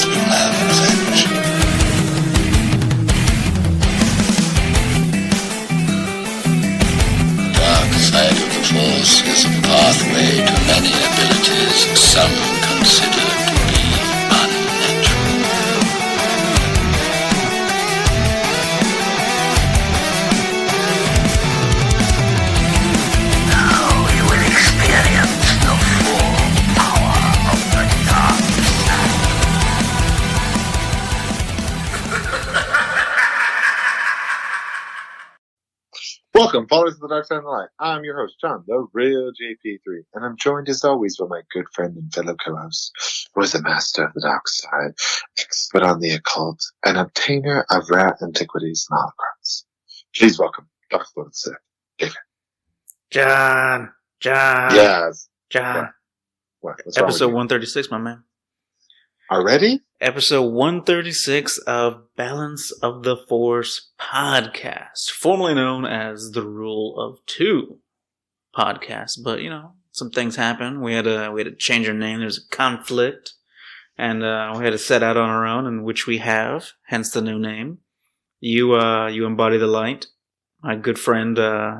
You'll have revenge. The dark side of the Force is a pathway to many abilities some consider to be unnatural. Now you will experience the full power of the dark side. Welcome, followers of the Dark Side of the Light. I'm your host, John, the real JP3, and I'm joined as always by my good friend and fellow co-host, who is a master of the dark side, expert on the occult, and obtainer of rare antiquities and holograms. Please welcome Dark Lord Sith, David. John. Yes. What? What's wrong with Episode you? 136, my man. Already? Episode 136 of Balance of the Force podcast, formerly known as the Rule of Two podcast. But some things happened. We had to change our name. There's a conflict, and we had to set out on our own, and which we have. Hence the new name. You embody the light, my good friend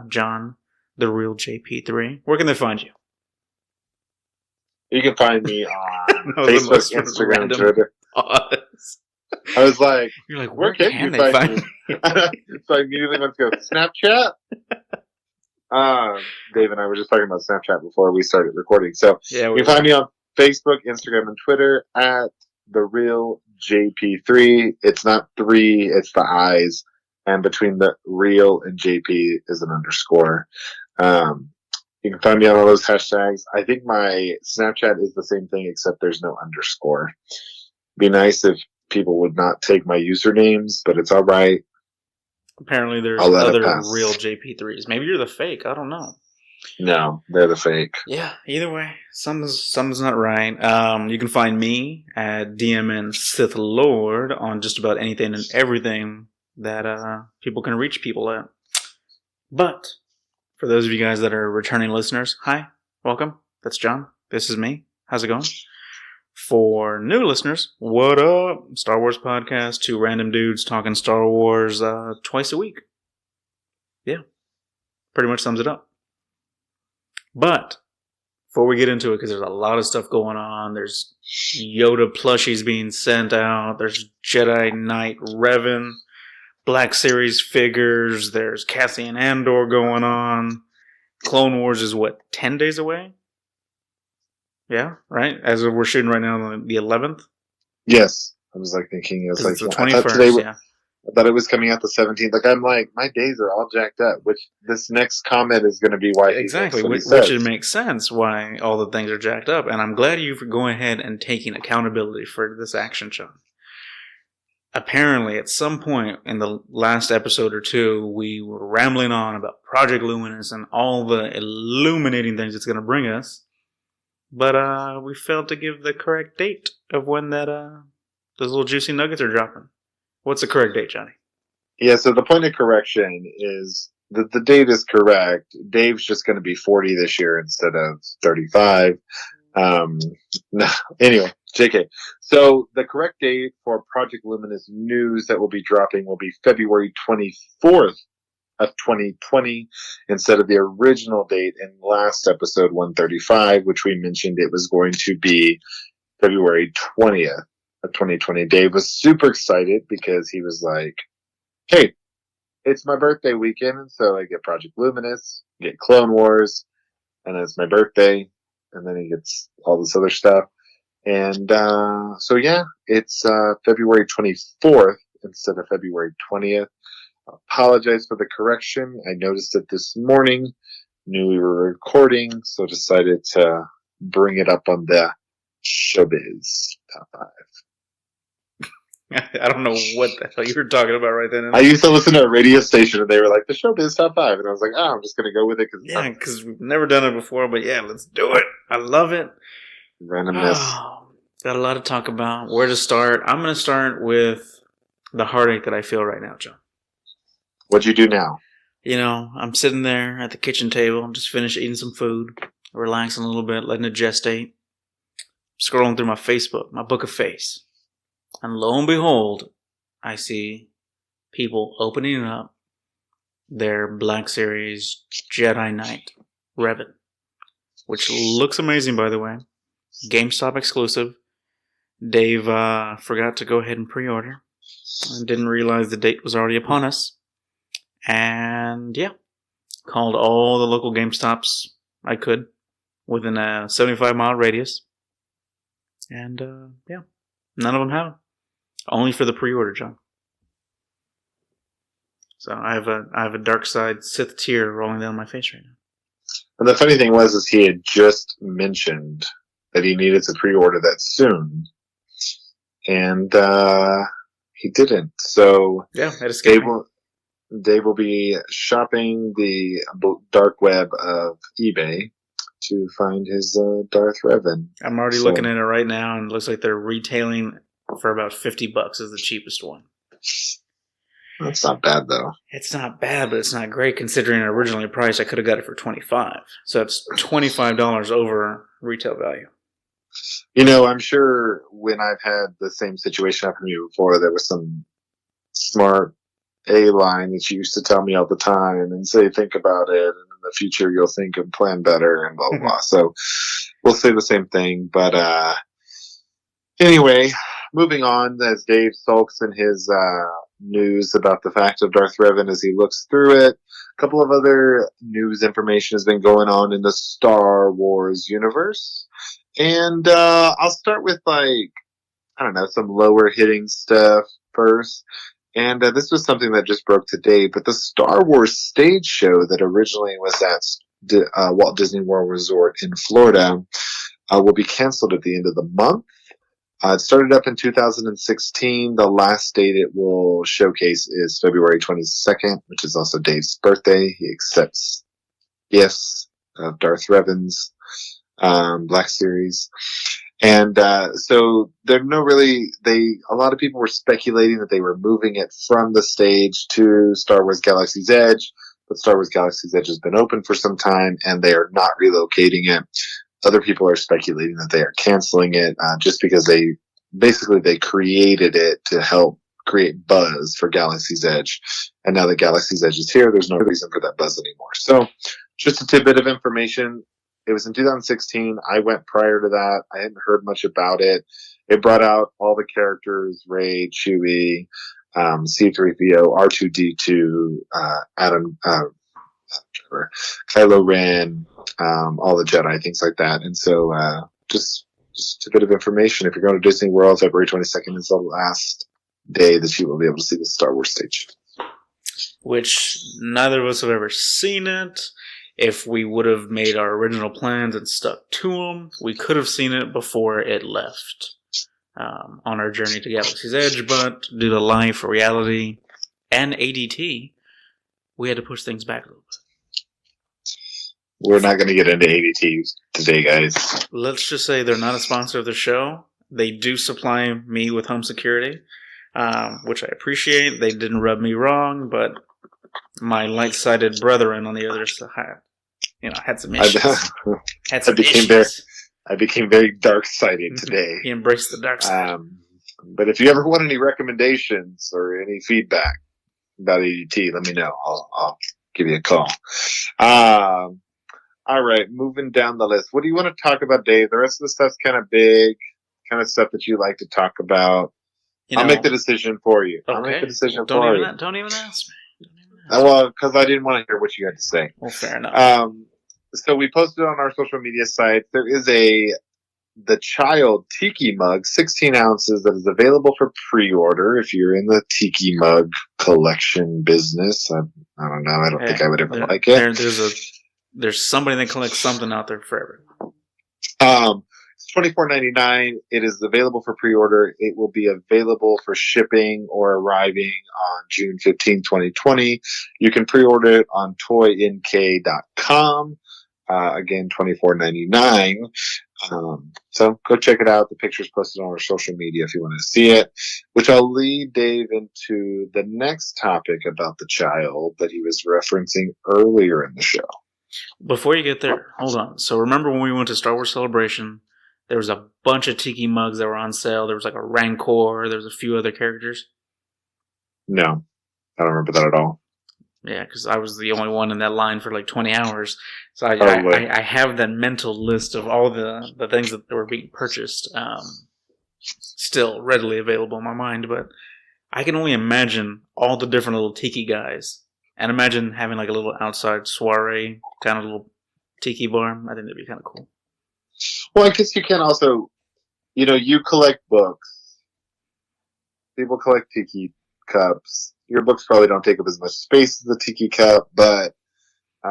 John, the real JP3. Where can they find you? You can find me on That was the most Facebook, Instagram, and random Twitter. pause. I was like, You're like, where can you find me? So I immediately went to go, Snapchat? Dave and I were just talking about Snapchat before we started recording. So Yeah, you can find me on Facebook, Instagram, and Twitter at TheRealJP3. It's not 3, it's the I's. And between the real and JP is an underscore. You can find me on all those hashtags. I think my Snapchat is the same thing, except there's no underscore. Be nice if people would not take my usernames, but it's all right. Apparently, there's I'll let it other pass. real JP3s. Maybe you're the fake. I don't know. No, they're the fake. Yeah. Either way, something's not right. You can find me at DMN Sith Lord on just about anything and everything that people can reach people at. But for those of you guys that are returning listeners, hi, welcome. That's John. This is me. How's it going? For new listeners, what up? Star Wars podcast, 2 random dudes talking Star Wars twice a week. Yeah, pretty much sums it up. But before we get into it, because there's a lot of stuff going on, there's Yoda plushies being sent out, there's Jedi Knight Revan, Black Series figures, there's Cassian Andor going on. Clone Wars is 10 days away? Yeah, right? As we're shooting right now on the 11th? Yes. I was thinking, It's the I 21st, yeah. thought it was coming out the 17th. I'm like, my days are all jacked up, which this next comment is going to be why. Exactly, which it makes sense why all the things are jacked up. And I'm glad you're going ahead and taking accountability for this action, Sean. Apparently, at some point in the last episode or two, we were rambling on about Project Luminous and all the illuminating things it's going to bring us. But we failed to give the correct date of when that those little juicy nuggets are dropping. What's the correct date, Johnny? Yeah, so the point of correction is that the date is correct. Dave's just going to be 40 this year instead of 35. No, anyway, JK. So the correct date for Project Luminous news that will be dropping will be February 24th of 2020 instead of the original date in last episode 135, which we mentioned it was going to be February 20th of 2020. Dave was super excited because he was like, hey, it's my birthday weekend, and so I get Project Luminous, get Clone Wars, and it's my birthday, and then he gets all this other stuff. And so yeah, it's February 24th instead of February 20th. I apologize for the correction. I noticed it this morning, knew we were recording, so decided to bring it up on the Showbiz Top 5. I don't know what the hell you were talking about right then. I used to listen to a radio station and they were like, the Showbiz Top 5. And I was like, I'm just going to go with it. Yeah, because we've never done it before, but yeah, let's do it. I love it. Randomness. Oh, got a lot to talk about. Where to start? I'm going to start with the heartache that I feel right now, John. What'd you do now? You know, I'm sitting there at the kitchen table, just finished eating some food, relaxing a little bit, letting it gestate. Scrolling through my Facebook, my book of face. And lo and behold, I see people opening up their Black Series Jedi Knight Revan, which looks amazing, by the way. GameStop exclusive. Dave forgot to go ahead and pre-order. And didn't realize the date was already upon us. And yeah, called all the local GameStops I could within a 75-mile radius. And yeah, none of them have it. Only for the pre-order, John. So I have a dark side Sith tear rolling down my face right now. And the funny thing was he had just mentioned that he needed to pre-order that soon, and he didn't. So yeah, that escaped me. Dave will be shopping the dark web of eBay to find his Darth Revan. I'm already looking at it right now, and it looks like they're retailing for about $50 is the cheapest one. That's not bad, though. It's not bad, but it's not great considering originally priced. I could have got it for $25, so it's $25 over retail value. You know, I'm sure when I've had the same situation happen to me before, there was some smart A-line that you used to tell me all the time and say, think about it, and in the future you'll think and plan better, and blah, blah, blah. So we'll say the same thing, but anyway, moving on, as Dave sulks in his news about the fact of Darth Revan as he looks through it, a couple of other news information has been going on in the Star Wars universe. And I'll start with, some lower hitting stuff first. And this was something that just broke today, but the Star Wars stage show that originally was at Walt Disney World Resort in Florida will be canceled at the end of the month. It started up in 2016. The last date it will showcase is February 22nd, which is also Dave's birthday. He accepts gifts of Darth Revan's Black Series. And so a lot of people were speculating that they were moving it from the stage to Star Wars Galaxy's Edge, but Star Wars Galaxy's Edge has been open for some time and they are not relocating it. Other people are speculating that they are canceling it just because they created it to help create buzz for Galaxy's Edge. And now that Galaxy's Edge is here, there's no reason for that buzz anymore. So just a tidbit of information. It was in 2016. I went prior to that. I hadn't heard much about it. It brought out all the characters, Rey, Chewie, C-3PO, R2-D2, Kylo Ren, all the Jedi, things like that. And so just a bit of information. If you're going to Disney World, February 22nd is the last day that you will be able to see the Star Wars stage. Which neither of us have ever seen it. If we would have made our original plans and stuck to them, we could have seen it before it left on our journey to Galaxy's Edge, but due to life, reality, and ADT, we had to push things back a little bit. We're not going to get into ADT today, guys. Let's just say they're not a sponsor of the show. They do supply me with home security, which I appreciate. They didn't rub me wrong, but my light-sided brethren on the other side, had some issues. I became very dark-sided today. He embraced the dark side. But if you ever want any recommendations or any feedback about ADT, let me know. I'll give you a call. All right, moving down the list. What do you want to talk about, Dave? The rest of the stuff's kind of big, kind of stuff that you like to talk about. I'll make the decision for you. Okay. I'll make the decision Don't for even you. Don't even ask me. Well, because I didn't want to hear what you had to say. Well, fair enough. So we posted on our social media sites. There is the Child Tiki Mug, 16 ounces, that is available for pre-order if you're in the Tiki Mug collection business. I don't know. I don't think I would ever like it. There's somebody that collects something out there for everyone. It's $24.99. It is available for pre-order. It will be available for shipping or arriving on June 15, 2020. You can pre-order it on toynk.com. Again, $24.99. So go check it out. The picture's posted on our social media if you want to see it, which I'll lead Dave into the next topic about the child that he was referencing earlier in the show. Before you get there, hold on. So remember when we went to Star Wars Celebration There was a bunch of tiki mugs that were on sale. There was like a Rancor. There was a few other characters. No, I don't remember that at all. Yeah, because I was the only one in that line for like 20 hours. So Probably. I have that mental list of all the things that were being purchased still readily available in my mind. But I can only imagine all the different little tiki guys. And imagine having like a little outside soiree, kind of little tiki bar. I think that'd be kind of cool. Well, I guess you can also, you collect books. People collect tiki cups. Your books probably don't take up as much space as the tiki cup, but...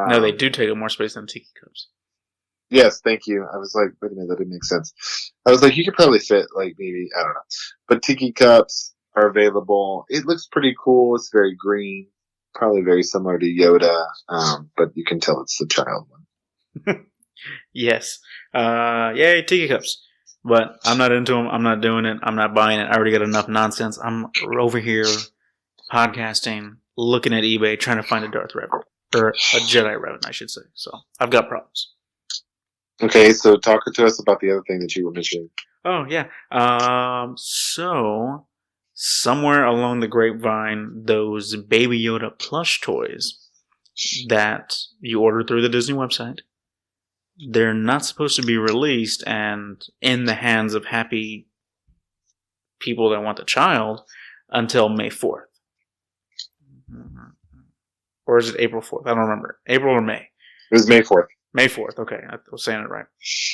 no, they do take up more space than tiki cups. Yes, thank you. I was like, wait a minute, that didn't make sense. I was like, you could probably fit, like, maybe, I don't know. But tiki cups are available. It looks pretty cool. It's very green. Probably very similar to Yoda, but you can tell it's the child one. Yes. Yay, tiki cups. But I'm not into them. I'm not doing it. I'm not buying it. I already got enough nonsense. I'm over here podcasting, looking at eBay, trying to find a Darth Revan. Or a Jedi Revan, I should say. So I've got problems. Okay, so talk to us about the other thing that you were mentioning. Oh, yeah. So, somewhere along the grapevine, those Baby Yoda plush toys that you order through the Disney website, they're not supposed to be released and in the hands of happy people that want the child until May 4th. Or is it April 4th? I don't remember. April or May? It was May 4th. May 4th, okay. I was saying it right.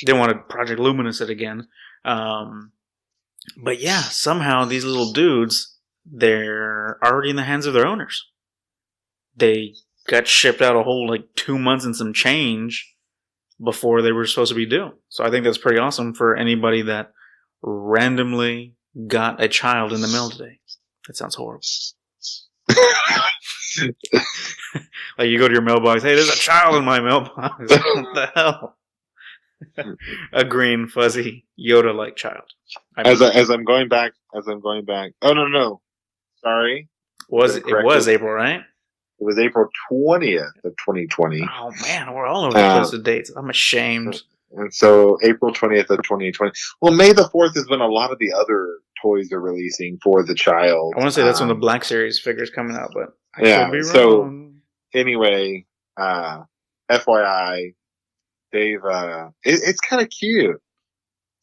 Didn't want to Project Luminous it again. But yeah, somehow these little dudes, they're already in the hands of their owners. They got shipped out a whole 2 months and some change before they were supposed to be due. So I think that's pretty awesome for anybody that randomly got a child in the mail today. That sounds horrible. Like you go to your mailbox, hey, there's a child in my mailbox. What the hell? A green, fuzzy, Yoda-like child. As I'm going back. Oh no! Sorry. It was April, right? It was April 20th of 2020. Oh man, we're all over the place with dates. I'm ashamed. And so April 20th of 2020. Well, May the 4th is when a lot of the other toys are releasing for the child. I want to say that's when the Black Series figures coming out, but I could be wrong. So anyway, FYI, Dave, it's kind of cute.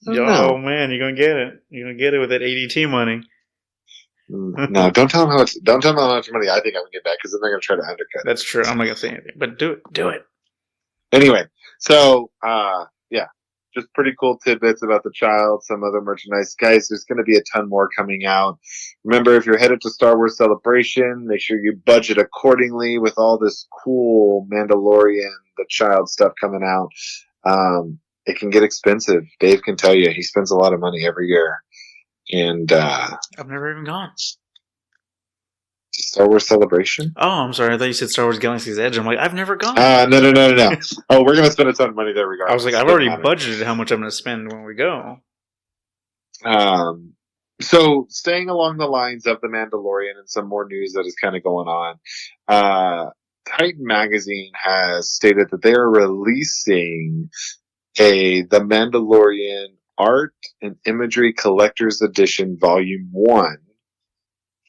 Oh man, you're gonna get it. You're gonna get it with that ADT money. No, don't tell them how much. Don't tell them how much money I think I'm gonna get back because then they're gonna try to undercut. That's true. I'm not gonna say anything, but do it. Anyway, so yeah, just pretty cool tidbits about the child. Some other merchandise, guys. There's gonna be a ton more coming out. Remember, if you're headed to Star Wars Celebration, make sure you budget accordingly with all this cool Mandalorian, the child stuff coming out. It can get expensive. Dave can tell you he spends a lot of money every year. And I've never even gone. Star Wars Celebration? Oh, I'm sorry. I thought you said Star Wars Galaxy's Edge. I'm like, I've never gone. No. Oh, we're gonna spend a ton of money there regardless. I was like, I've already budgeted how much I'm gonna spend when we go. So staying along the lines of The Mandalorian and some more news that is kind of going on, Titan Magazine has stated that they are releasing The Mandalorian Art and Imagery Collector's Edition Volume 1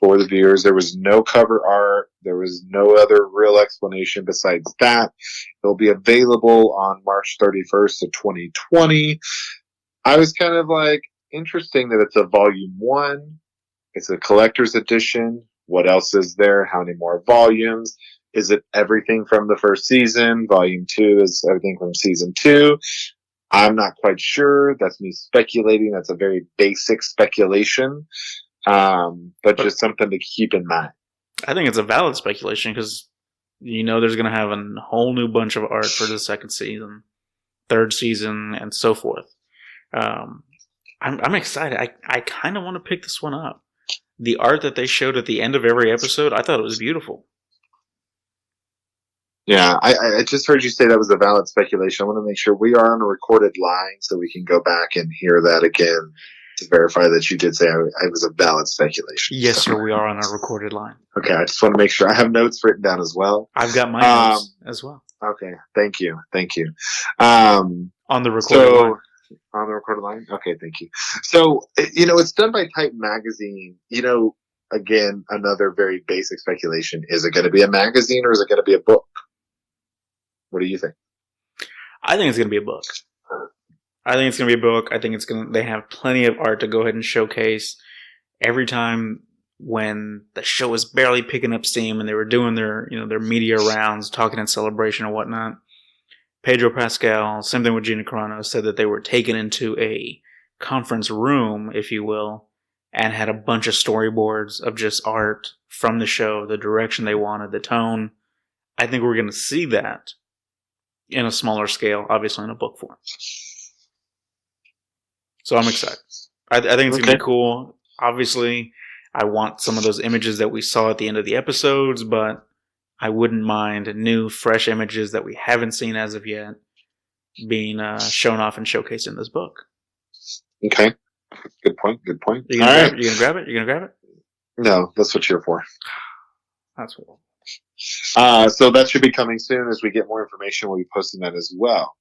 for the viewers. There was no cover art. There was no other real explanation besides that. It'll be available on March 31st of 2020. I was kind of like, interesting that it's a Volume 1. It's a collector's edition. What else is there? How many more volumes? Is it everything from the first season? Volume 2 is everything from Season 2. I'm not quite sure. That's me speculating. That's a very basic speculation. But just something to keep in mind. I think it's a valid speculation because there's going to have a whole new bunch of art for the second season, third season, and so forth. I'm excited. I kind of want to pick this one up. The art that they showed at the end of every episode, I thought it was beautiful. Yeah, I just heard you say that was a valid speculation. I want to make sure we are on a recorded line so we can go back and hear that again to verify that you did say it was a valid speculation. Yes, sir, we are on a recorded line. Okay, I just want to make sure. I have notes written down as well. I've got my notes as well. Okay, thank you. On the recorded line. On the recorded line? Okay, thank you. So, it's done by Type Magazine. Again, another very basic speculation. Is it going to be a magazine or is it going to be a book? What do you think? I think it's going to be a book. I think they have plenty of art to go ahead and showcase. Every time when the show was barely picking up steam and they were doing their media rounds, talking in Celebration and whatnot, Pedro Pascal, same thing with Gina Carano, said that they were taken into a conference room, if you will, and had a bunch of storyboards of just art from the show, the direction they wanted, the tone. I think we're going to see that in a smaller scale, obviously in a book form. So I'm excited. I think it's going to be cool. Obviously, I want some of those images that we saw at the end of the episodes, but I wouldn't mind new, fresh images that we haven't seen as of yet being shown off and showcased in this book. Okay. Good point. You gonna grab it? No, that's what you're for. That's what. So that should be coming soon. As we get more information, we'll be posting that as well.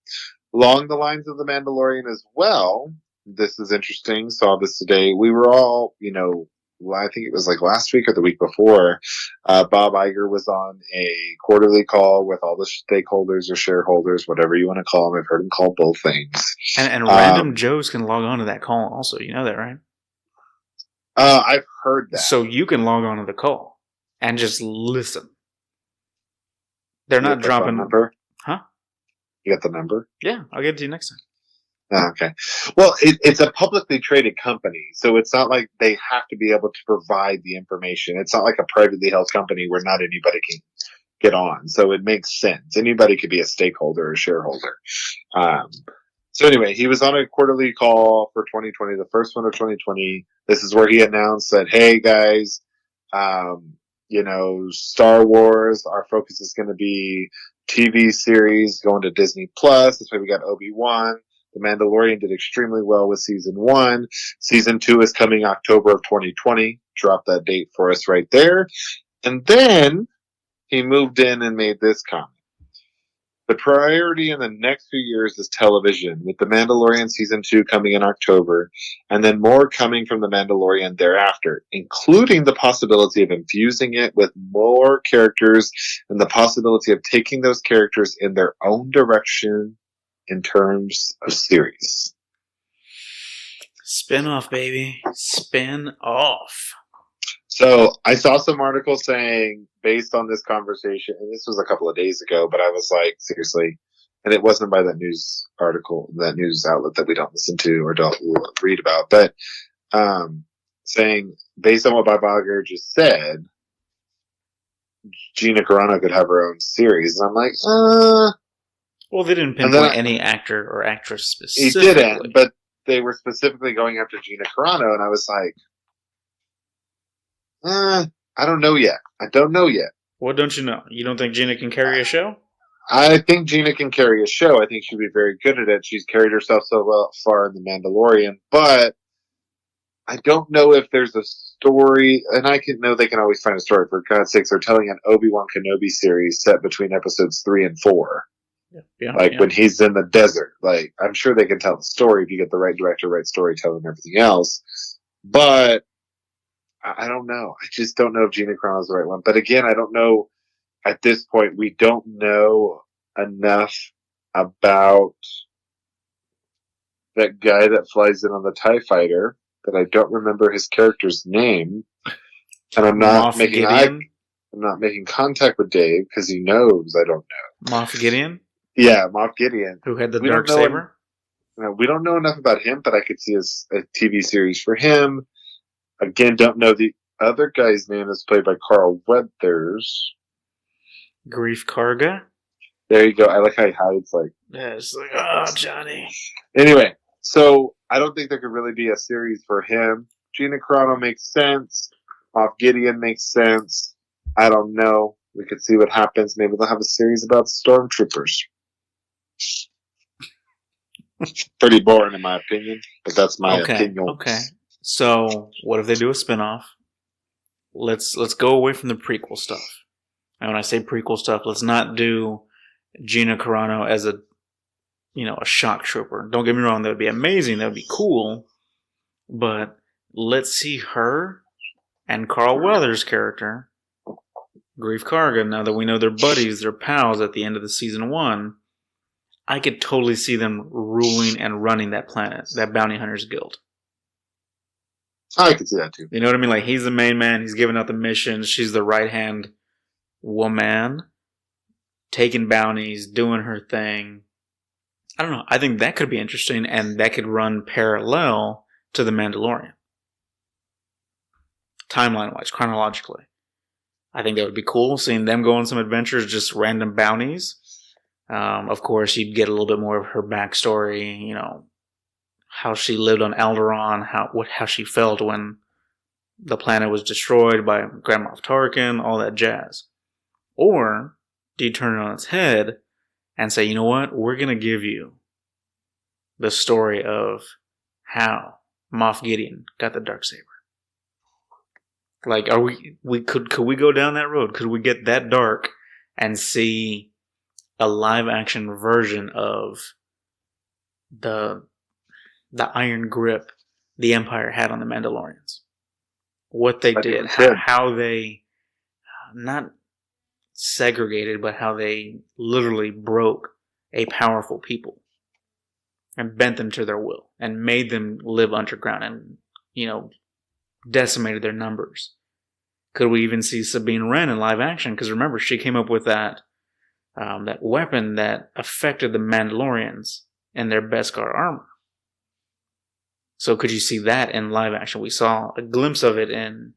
Along the lines of The Mandalorian as well, this is interesting. Saw this today. We were all, I think it was like last week or the week before, Bob Iger was on a quarterly call with all the stakeholders or shareholders, whatever you want to call them. I've heard him call both things. And random Joes can log on to that call also. You know that, right? I've heard that. So you can log on to the call and just listen. They're not dropping... number? Huh? You got the number? Yeah, I'll get it to you next time. Okay. Well, it's a publicly traded company, so it's not like they have to be able to provide the information. It's not like a privately held company where not anybody can get on. So it makes sense. Anybody could be a stakeholder or shareholder. So anyway, he was on a quarterly call for 2020, the first one of 2020. This is where he announced that, hey guys, Star Wars, our focus is going to be TV series going to Disney Plus. That's why we got Obi-Wan. The Mandalorian did extremely well with season 1. Season 2 is coming October of 2020. Drop that date for us right there. And then he moved in and made this comment. The priority in the next few years is television, with The Mandalorian season 2 coming in October, and then more coming from The Mandalorian thereafter, including the possibility of infusing it with more characters and the possibility of taking those characters in their own direction in terms of series. Spin off, baby. Spin off. So I saw some articles saying, based on this conversation, and this was a couple of days ago, but I was like, seriously, and it wasn't by that news article, that news outlet that we don't listen to or don't read about, but saying, based on what Bob Iger just said, Gina Carano could have her own series. And I'm like, Well, they didn't pinpoint any actor or actress specifically. He didn't, but they were specifically going after Gina Carano, and I was like, I don't know yet. What don't you know? You don't think Gina can carry a show? I think Gina can carry a show. I think she'd be very good at it. She's carried herself so well far in The Mandalorian, but I don't know if there's a story, and they can always find a story. For God's sakes, they're telling an Obi-Wan Kenobi series set between episodes 3 and 4. When he's in the desert. Like, I'm sure they can tell the story if you get the right director, right storytelling, and everything else. But I don't know. I just don't know if Gina Carano is the right one. But again, I don't know. At this point, we don't know enough about that guy that flies in on the TIE fighter that I don't remember his character's name. And I'm not making contact with Dave because he knows I don't know. Moff Gideon? Yeah, Moff Gideon. Who had the dark saber? We don't know enough about him, but I could see a TV series for him. Again, don't know the other guy's name is played by Carl Weathers. Grief Karga? There you go. I like how he hides like... Yeah, it's like, oh, Johnny. Anyway, so I don't think there could really be a series for him. Gina Carano makes sense. Moff Gideon makes sense. I don't know. We could see what happens. Maybe they'll have a series about stormtroopers. Pretty boring in my opinion, but that's my opinion. Okay. So, what if they do a spinoff? Let's go away from the prequel stuff. And when I say prequel stuff, let's not do Gina Carano as a a shock trooper. Don't get me wrong, that would be amazing. That would be cool. But let's see her and Carl Weathers' character, Grief Karga, now that we know they're buddies, they're pals at the end of the season 1, I could totally see them ruling and running that planet, that bounty hunters guild. I could see that too. You know what I mean? Like, he's the main man, he's giving out the missions, she's the right-hand woman, taking bounties, doing her thing. I don't know, I think that could be interesting, and that could run parallel to The Mandalorian. Timeline-wise, chronologically. I think that would be cool, seeing them go on some adventures, just random bounties. Of course, you'd get a little bit more of her backstory, how she lived on Alderaan, how she felt when the planet was destroyed by Grand Moff Tarkin, all that jazz. Or do you turn it on its head and say, you know what, we're going to give you the story of how Moff Gideon got the Darksaber. Like, could we go down that road? Could we get that dark and see a live action version of the iron grip the Empire had on the Mandalorians? What they did, how they not segregated, but how they literally broke a powerful people and bent them to their will and made them live underground and, decimated their numbers. Could we even see Sabine Wren in live action? Because remember, she came up with that weapon that affected the Mandalorians and their Beskar armor. So could you see that in live action? We saw a glimpse of it in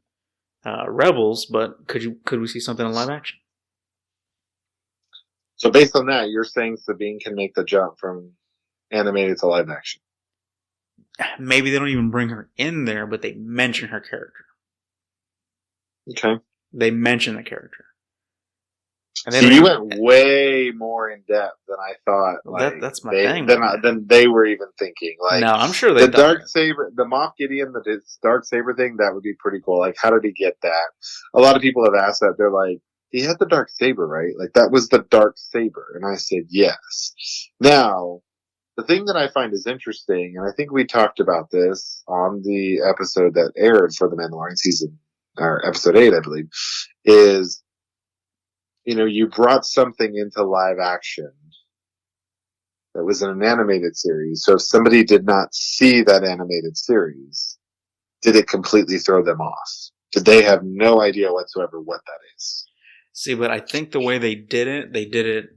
Rebels, but could we see something in live action? So based on that, you're saying Sabine can make the jump from animated to live action? Maybe they don't even bring her in there, but they mention her character. Okay. They mention the character. And so you went way more in depth than I thought. Like, that's my thing. Than they were even thinking. Like, no, I'm sure they. The Darksaber, the Moff Gideon, the Darksaber thing, that would be pretty cool. Like, how did he get that? A lot of people have asked that. They're like, he had the Darksaber, right? Like, that was the Darksaber, and I said yes. Now, the thing that I find is interesting, and I think we talked about this on the episode that aired for the Mandalorian season, or episode 8, I believe, is, you brought something into live action that was in an animated series. So if somebody did not see that animated series, did it completely throw them off? Did they have no idea whatsoever what that is? See, but I think the way they did it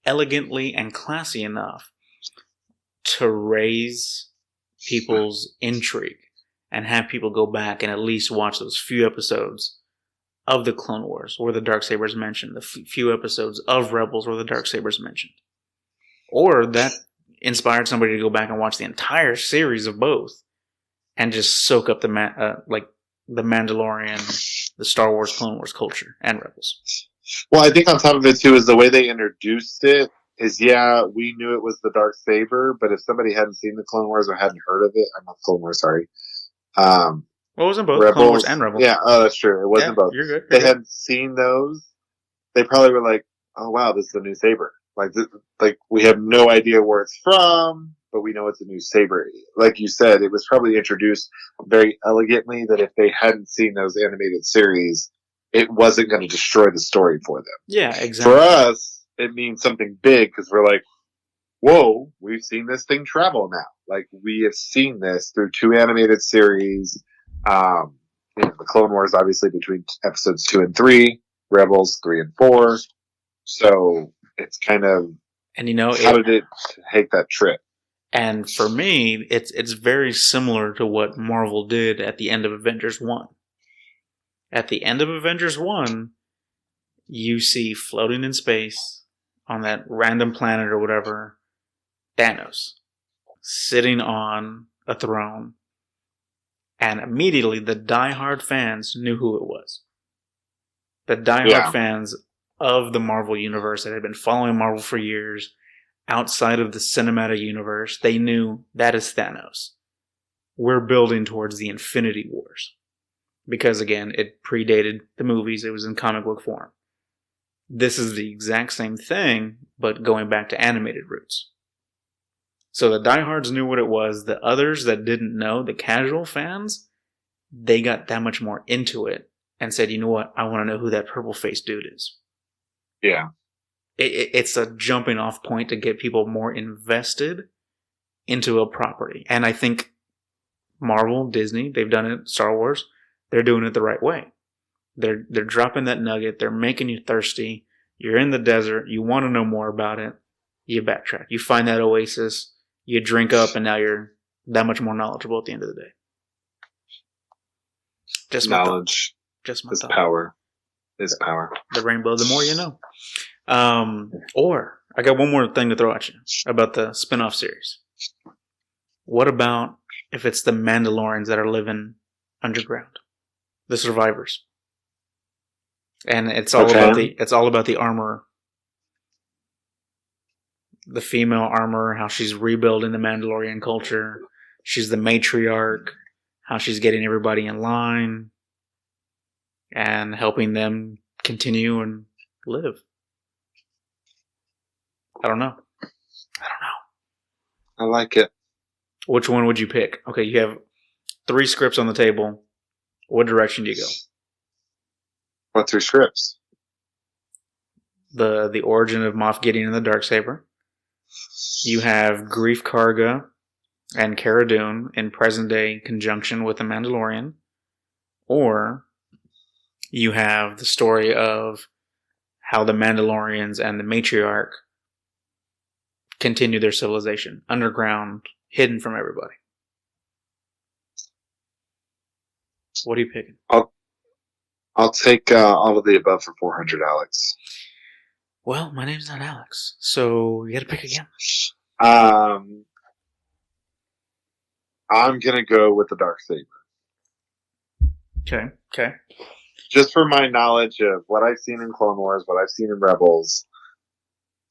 elegantly and classy enough to raise people's intrigue and have people go back and at least watch those few episodes of the Clone Wars where the Darksaber is mentioned, the few episodes of Rebels where the Darksaber is mentioned. Or that inspired somebody to go back and watch the entire series of both and just soak up the Mandalorian, the Star Wars, Clone Wars culture, and Rebels. Well, I think on top of it, too, is the way they introduced it is, we knew it was the Darksaber, but if somebody hadn't seen the Clone Wars or hadn't heard of it, I'm not Clone Wars, sorry. Well, it wasn't both Rebels, Clone Wars and Rebels. Yeah, that's true. It wasn't both. You're good. They hadn't seen those. They probably were like, "Oh wow, this is a new saber." Like we have no idea where it's from, but we know it's a new saber. Like you said, it was probably introduced very elegantly that if they hadn't seen those animated series, it wasn't going to destroy the story for them. Yeah, exactly. For us, it means something big because we're like, "Whoa, we've seen this thing travel now." Like we have seen this through 2 animated series. The Clone Wars, obviously, between episodes 2 and 3, Rebels 3 and 4. So it's kind of, and how did it take that trip? And for me, it's very similar to what Marvel did at the end of Avengers 1. At the end of Avengers 1, you see floating in space on that random planet or whatever, Thanos sitting on a throne. And immediately, the diehard fans knew who it was. The diehard fans of the Marvel Universe that had been following Marvel for years, outside of the cinematic universe, they knew that is Thanos. We're building towards the Infinity Wars. Because, again, it predated the movies. It was in comic book form. This is the exact same thing, but going back to animated roots. So the diehards knew what it was. The others that didn't know, the casual fans, they got that much more into it and said, you know what? I want to know who that purple-faced dude is. Yeah. It's a jumping off point to get people more invested into a property. And I think Marvel, Disney, they've done it, Star Wars, they're doing it the right way. They're dropping that nugget. They're making you thirsty. You're in the desert. You want to know more about it. You backtrack. You find that oasis. You drink up, and now you're that much more knowledgeable at the end of the day. Just knowledge. Just my is thought. power. Is power. The rainbow, the more you know. Or I got one more thing to throw at you about the spin-off series. What about if it's the Mandalorians that are living underground, the survivors, and it's all about the armorer, the female armorer, how she's rebuilding the Mandalorian culture. She's the matriarch, how she's getting everybody in line and helping them continue and live. I don't know. I like it. Which one would you pick? Okay, you have 3 scripts on the table. What direction do you go? What 3 scripts? The origin of Moff Gideon and the Darksaber. You have Grief Karga and Cara Dune in present day conjunction with the Mandalorian. Or you have the story of how the Mandalorians and the matriarch continue their civilization underground, hidden from everybody. What are you picking? I'll take all of the above for 400, Alex. Well, my name's not Alex, so you got to pick again. I'm gonna go with the Darksaber. Okay. Just for my knowledge of what I've seen in Clone Wars, what I've seen in Rebels,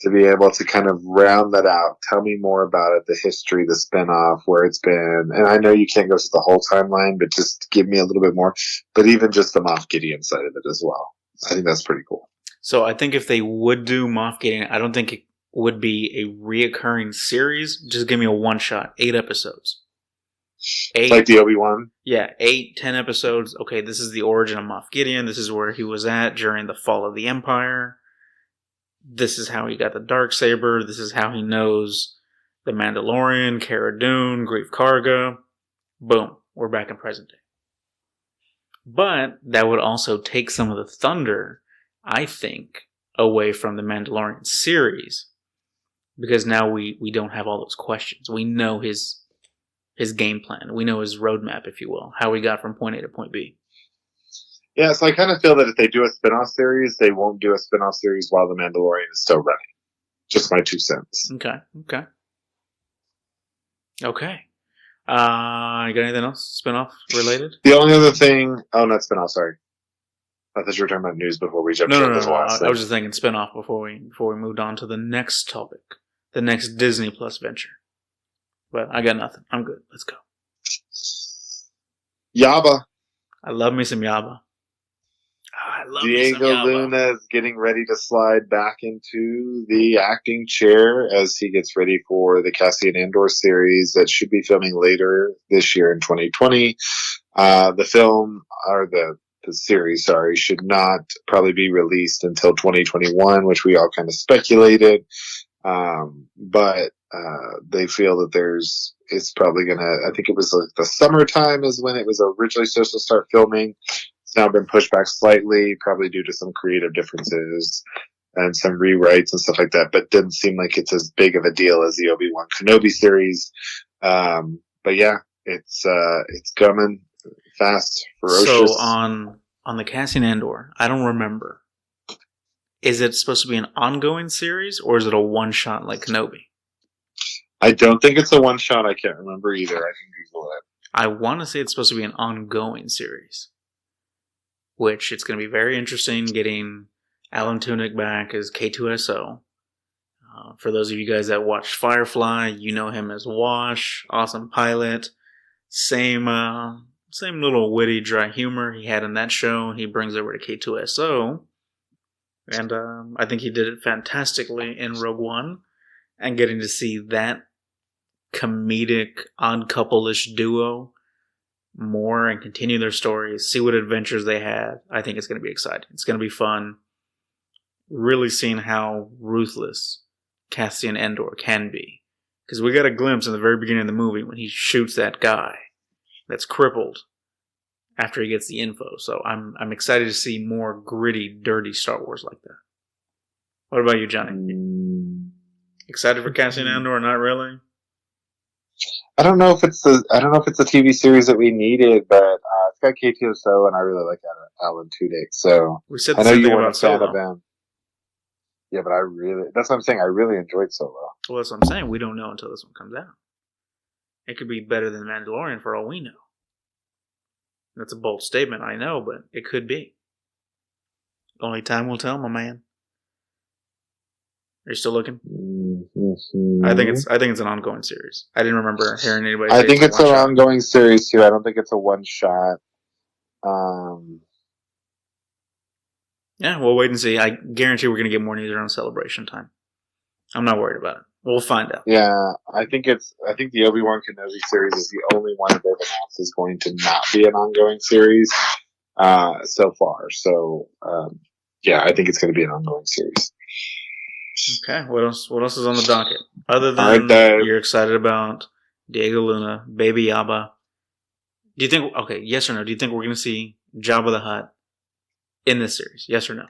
to be able to kind of round that out, tell me more about it, the history, the spinoff, where it's been. And I know you can't go through the whole timeline, but just give me a little bit more. But even just the Moff Gideon side of it as well. I think that's pretty cool. So I think if they would do Moff Gideon, I don't think it would be a reoccurring series. Just give me a one-shot, 8 episodes. 8, like the Obi-Wan? Yeah, 8, 10 episodes. Okay, this is the origin of Moff Gideon. This is where he was at during the fall of the Empire. This is how he got the Darksaber. This is how he knows the Mandalorian, Cara Dune, Grief Karga. Boom, we're back in present day. But that would also take some of the thunder, I think, away from the Mandalorian series. Because now we don't have all those questions. We know his game plan. We know his roadmap, if you will. How he got from point A to point B. Yeah, so I kind of feel that if they do a spin-off series, they won't do a spin-off series while The Mandalorian is still running. Just my 2 cents. Okay. You got anything else spin-off related? The only other thing... Oh, not spin-off, sorry. I thought you were talking about news before we jumped into the last thing. I was just thinking spin-off before we moved on to the next topic. The next Disney Plus venture. But I got nothing. I'm good. Let's go. Yaba. I love me some Yaba. I love Diego Luna is getting ready to slide back into the acting chair as he gets ready for the Cassian Andor series that should be filming later this year in 2020. The film, or the series, should not probably be released until 2021, which we all kind of speculated. But they feel that it's probably gonna, I think it was like the summertime is when it was originally supposed to start filming. It's now been pushed back slightly, probably due to some creative differences and some rewrites and stuff like that, but didn't seem like it's as big of a deal as the Obi-Wan Kenobi series. But yeah, it's coming fast, ferocious. So on the Cassian Andor, I don't remember. Is it supposed to be an ongoing series, or is it a one-shot like Kenobi? I don't think it's a one-shot. I can't remember either. I can Google it. I want to say it's supposed to be an ongoing series, which it's going to be very interesting getting Alan Tudyk back as K2SO. For those of you guys that watched Firefly, you know him as Wash, awesome pilot. Same little witty, dry humor he had in that show. He brings over to K2SO. And I think he did it fantastically in Rogue One. And getting to see that comedic, odd couple-ish duo more and continue their stories, see what adventures they had, I think it's going to be exciting. It's going to be fun. Really seeing how ruthless Cassian Andor can be. Because we got a glimpse in the very beginning of the movie when he shoots that guy that's crippled after he gets the info. So I'm excited to see more gritty, dirty Star Wars like that. What about you, Johnny? Excited for Cassian Andor or not really? I don't know if it's the TV series that we needed, but it's got KTSO, and I really like Alan Tudyk. So We said I the know same you thing weren't about a fan Solo. of him. Yeah, but that's what I'm saying. I really enjoyed Solo. Well, that's what I'm saying. We don't know until this one comes out. It could be better than Mandalorian for all we know. That's a bold statement, I know, but it could be. Only time will tell, my man. Are you still looking? Mm-hmm. I think it's an ongoing series. I didn't remember hearing anybody. I say think it's a an one-shot. ongoing series too. I don't think it's a one shot. Yeah, we'll wait and see. I guarantee we're gonna get more news around Celebration time. I'm not worried about it. We'll find out. Yeah, I think the Obi-Wan Kenobi series is the only one that they've announced is going to not be an ongoing series so far. So yeah, I think it's going to be an ongoing series. Okay, what else? What else is on the docket? Other All right, than Dave. you're excited about Diego Luna, Baby Yaba. Do you think? Okay, yes or no? Do you think we're going to see Jabba the Hutt in this series? Yes or no?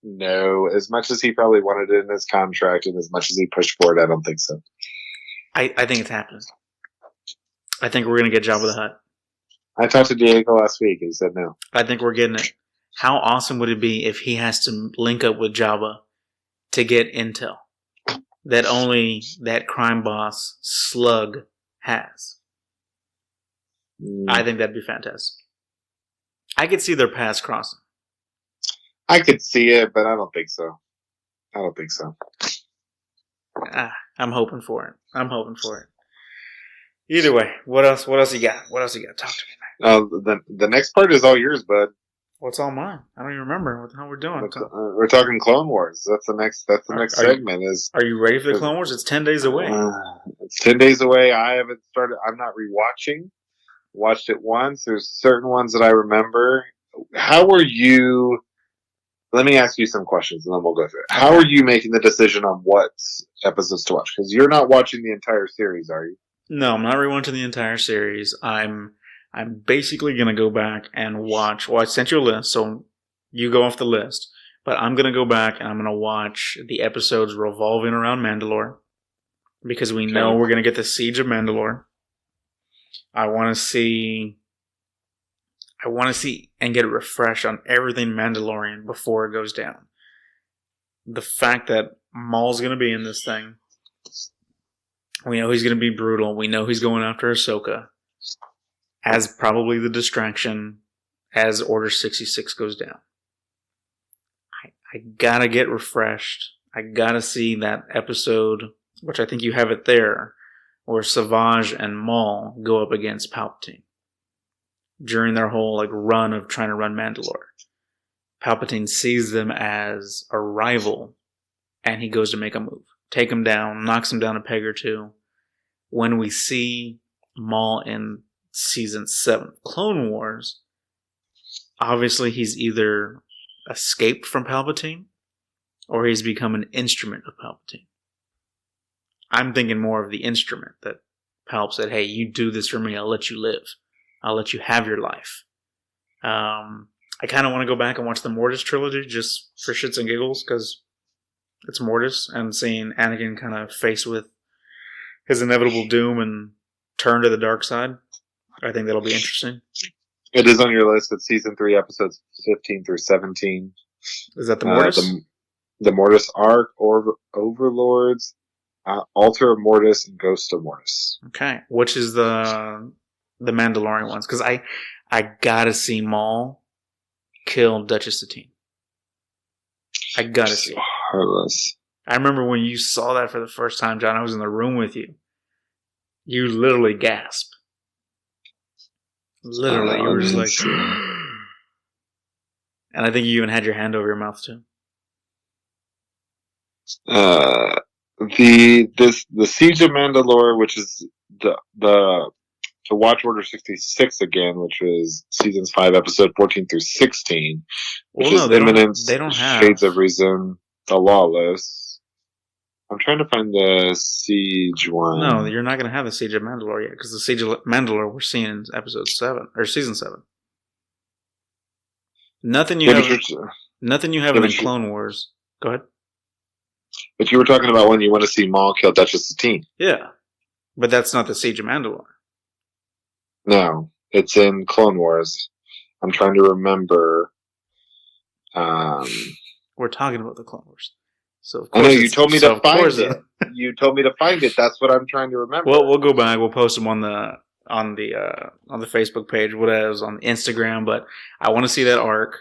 No, as much as he probably wanted it in his contract and as much as he pushed for it, I don't think so. I think it's happening. I think we're going to get Jabba the Hutt. I talked to Diego last week and he said no. I think we're getting it. How awesome would it be if he has to link up with Jabba to get intel that only that crime boss Slug has? I think that'd be fantastic. I could see their paths crossing. I could see it, but I don't think so. I'm hoping for it. Either way, what else you got? Talk to me, man. The next part is all yours, bud. What's all mine? I don't even remember what the hell we're doing. We're talking Clone Wars. That's the next segment. Are you ready for the Clone Wars? It's 10 days away. It's 10 days away. I haven't started. I'm not rewatching. Watched it once. There's certain ones that I remember. How are you? Let me ask you some questions, and then we'll go through it. How are you making the decision on what episodes to watch? Because you're not watching the entire series, are you? No, I'm not rewatching the entire series. I'm basically gonna go back and watch. Well, I sent you a list, so you go off the list. But I'm gonna go back and I'm gonna watch the episodes revolving around Mandalore because we know we're gonna get the Siege of Mandalore. I want to see and get a refresh on everything Mandalorian before it goes down. The fact that Maul's going to be in this thing. We know he's going to be brutal. We know he's going after Ahsoka as probably the distraction as Order 66 goes down. I gotta get refreshed. I gotta see that episode, which I think you have it there, where Savage and Maul go up against Palpatine during their whole run of trying to run Mandalore. Palpatine sees them as a rival, and he goes to make a move. Take him down, knocks him down a peg or two. When we see Maul in Season 7 of Clone Wars, obviously he's either escaped from Palpatine, or he's become an instrument of Palpatine. I'm thinking more of the instrument that Palp said, hey, you do this for me, I'll let you live. I'll let you have your life. I kind of want to go back and watch the Mortis trilogy just for shits and giggles because it's Mortis and seeing Anakin kind of faced with his inevitable doom and turn to the dark side. I think that'll be interesting. It is on your list. It's Season 3, episodes 15 through 17. Is that the Mortis? The Mortis arc, Overlords, Altar of Mortis, and Ghost of Mortis. Okay. Which is the Mandalorian ones? Because I gotta see Maul kill Duchess Satine. I gotta see it. Heartless. I remember when you saw that for the first time, John. I was in the room with you. You literally gasped. Literally, you were just like... And I think you even had your hand over your mouth, too. the Siege of Mandalore, which is the to watch Order 66 again, which was seasons 5, episode 14 through 16, which Well, no, is Imminence, they don't have. Shades of Reason, The Lawless. I'm trying to find the Siege one. No, you're not going to have the Siege of Mandalore yet, because the Siege of Mandalore we're seeing in episode 7 or season 7. Nothing you have. Nothing you have in Clone Wars. Go ahead. But you were talking about when you want to see Maul kill Duchess Satine. Yeah, but that's not the Siege of Mandalore. No, it's in Clone Wars. I'm trying to remember. We're talking about the Clone Wars. So of I course know you told me to find it. You told me to find it. That's what I'm trying to remember. Well, we'll go back. We'll post them on the Facebook page, whatever, on Instagram. But I want to see that arc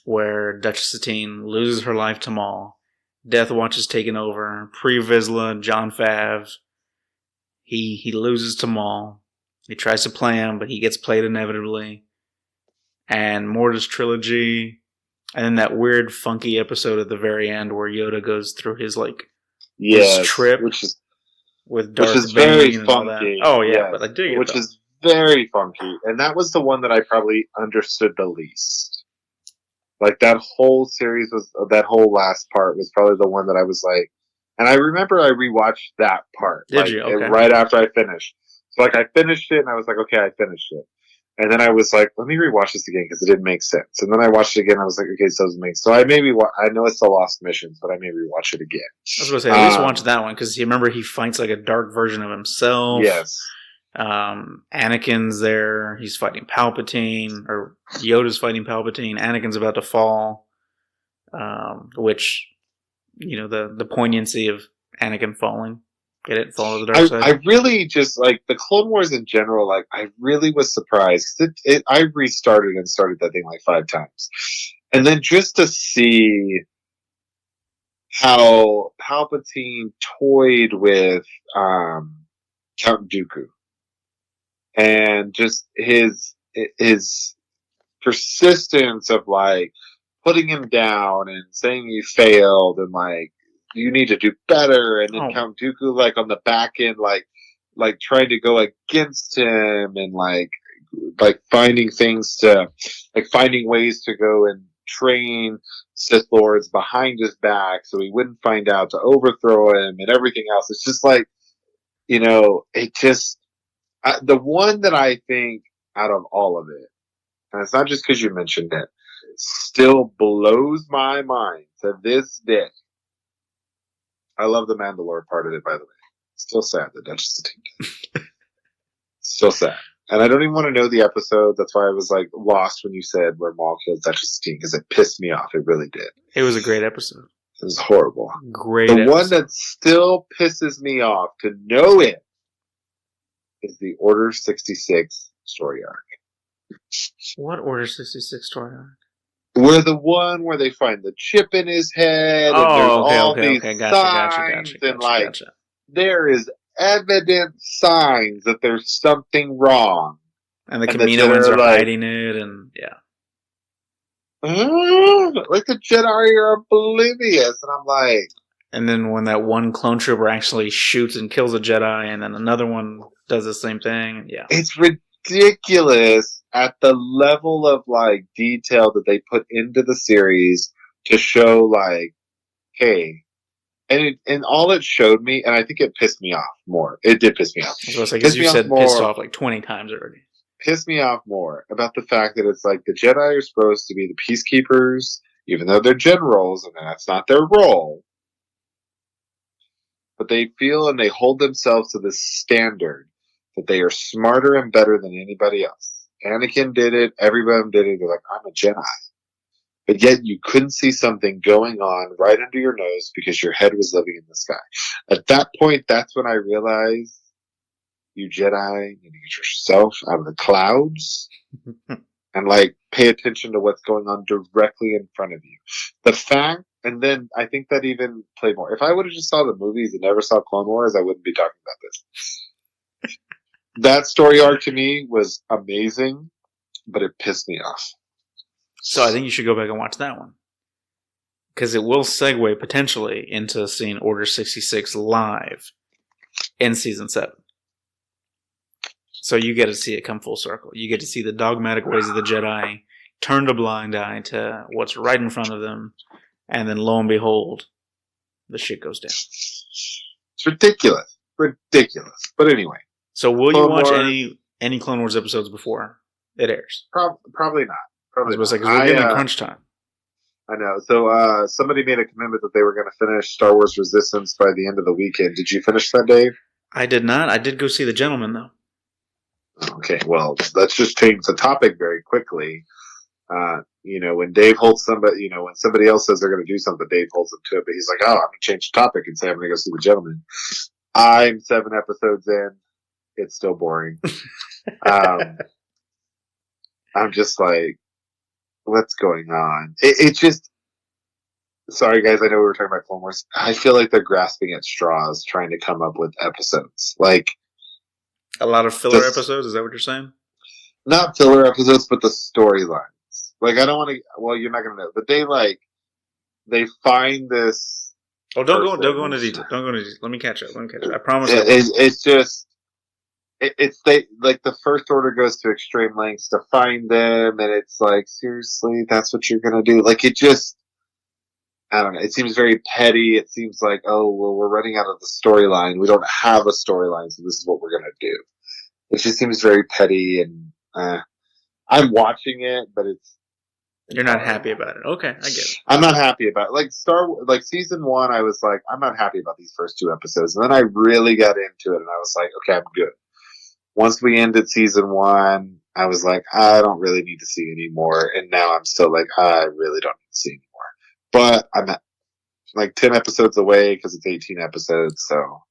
where Duchess Satine loses her life to Maul. Death Watch is taken over. Pre Vizsla, John Fav. He loses to Maul. He tries to play him, but he gets played inevitably. And Mortis trilogy, and then that weird, funky episode at the very end where Yoda goes through his his trip, with Darth Bane and all that. Oh yeah, but I dig it. Which is very funky, and that was the one that I probably understood the least. Like that whole series that whole last part was probably the one that I was like, and I remember I rewatched that part. Did you? Okay. Right after I finished. So I finished it and I was like, okay, I finished it. And then I was like, let me rewatch this again because it didn't make sense. And then I watched it again. I was like, okay, so it doesn't make sense. So I know it's the Lost Missions, but I may rewatch it again. I was going to say, at least watch that one because you remember he fights like a dark version of himself. Yes. Anakin's there. He's fighting Palpatine, or Yoda's fighting Palpatine. Anakin's about to fall, which, the poignancy of Anakin falling. Get it? Fall to the dark side. I really just like the Clone Wars in general. Like, I really was surprised because I restarted and started that thing like 5 times, and then just to see how Palpatine toyed with Count Dooku, and just his persistence of like putting him down and saying he failed and like, you need to do better, and then Count Dooku like on the back end like trying to go against him and like finding things to finding ways to go and train Sith Lords behind his back so he wouldn't find out to overthrow him and everything else. It's just like, it just the one that I think out of all of it, and it's not just because you mentioned it, still blows my mind to this day. I love the Mandalore part of it, by the way. Still sad that Duchess Satine. Still sad. And I don't even want to know the episode. That's why I was like lost when you said where Maul kills Duchess Satine, because it pissed me off. It really did. It was a great episode. It was horrible. Great The one that still pisses me off to know it is the Order 66 story arc. What Order 66 story arc? We're the one where they find the chip in his head, and there's all these signs, and there is evident signs that there's something wrong. And the Kaminoans are hiding it, and yeah. Like the Jedi are oblivious, and I'm like... And then when that one clone trooper actually shoots and kills a Jedi, and then another one does the same thing, yeah. It's ridiculous at the level of like detail that they put into the series to show like, hey, and all it showed me, and I think it pissed me off more. It did piss me off. Because you said pissed off like 20 times already. Pissed me off more about the fact that it's like the Jedi are supposed to be the peacekeepers, even though they're generals, and that's not their role. But they feel and they hold themselves to this standard that they are smarter and better than anybody else. Anakin did it. Everybody did it. They're like, I'm a Jedi. But yet you couldn't see something going on right under your nose because your head was living in the sky. At that point, that's when I realized, you Jedi need to get yourself out of the clouds and like pay attention to what's going on directly in front of you. The fact, and then I think that even played more. If I would have just saw the movies and never saw Clone Wars, I wouldn't be talking about this. That story arc to me was amazing, but it pissed me off. So I think you should go back and watch that one. because it will segue potentially into seeing Order 66 live in Season 7. So you get to see it come full circle. You get to see the dogmatic ways of the Jedi turn a blind eye to what's right in front of them, and then lo and behold, the shit goes down. It's ridiculous. Ridiculous. But anyway. So will you Clone watch Wars- any Clone Wars episodes before it airs? Probably not. Probably I was not. because we're getting crunch time. I know. So somebody made a commitment that they were going to finish Star Wars Resistance by the end of the weekend. Did you finish that, Dave? I did not. I did go see The Gentleman, though. Okay, well, let's just change the topic very quickly. When Dave holds somebody, when somebody else says they're going to do something, Dave holds them to it, but he's like, oh, I'm going to change the topic and say I'm going to go see The Gentleman. I'm 7 episodes in. It's still boring. I'm just like, what's going on? It just, sorry guys, I know we were talking about Clone Wars. I feel like they're grasping at straws trying to come up with episodes. Like, a lot of filler episodes, is that what you're saying? Not filler episodes, but the storylines. Like, I don't want to, well, you're not going to know, but they find this. Oh, don't go into detail. Don't go into detail. Let me catch up. I promise. It's just, like the First Order goes to extreme lengths to find them, and it's like, seriously, that's what you're going to do? Like, it just, I don't know. It seems very petty. It seems like, oh, well, we're running out of the storyline. We don't have a storyline, so this is what we're going to do. It just seems very petty, and I'm watching it, but you're not happy about it. Okay, I get it. I'm not happy about it. Like season 1, I was like, I'm not happy about these first 2 episodes, and then I really got into it, and I was like, okay, I'm good. Once we ended season 1, I was like, I don't really need to see anymore, and now I'm still like, I really don't need to see anymore. But I'm at like 10 episodes away because it's 18 episodes, so.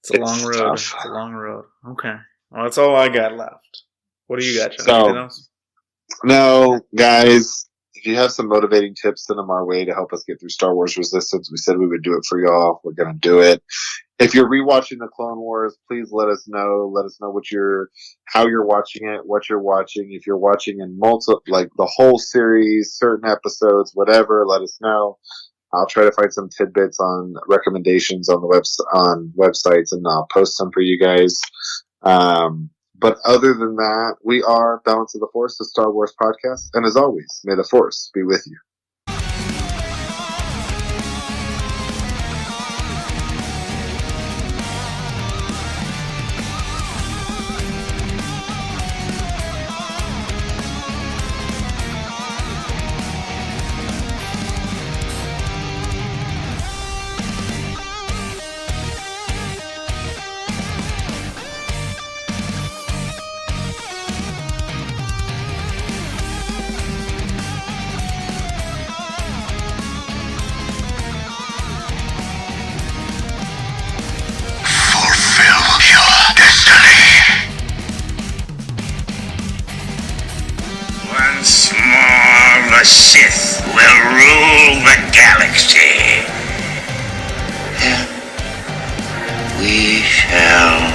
It's a long road. Tough. It's a long road. Okay. Well, that's all I got left. What do you got, John? So, Anything else? No, guys, if you have some motivating tips, send them our way to help us get through Star Wars Resistance. We said we would do it for y'all. We're going to do it. If you're rewatching the Clone Wars, please let us know. Let us know how you're watching it, what you're watching. If you're watching in like the whole series, certain episodes, whatever, let us know. I'll try to find some tidbits on recommendations on websites, and I'll post some for you guys. But other than that, we are Balance of the Force, the Star Wars podcast, and as always, may the Force be with you. Once more, the Sith will rule the galaxy. And we shall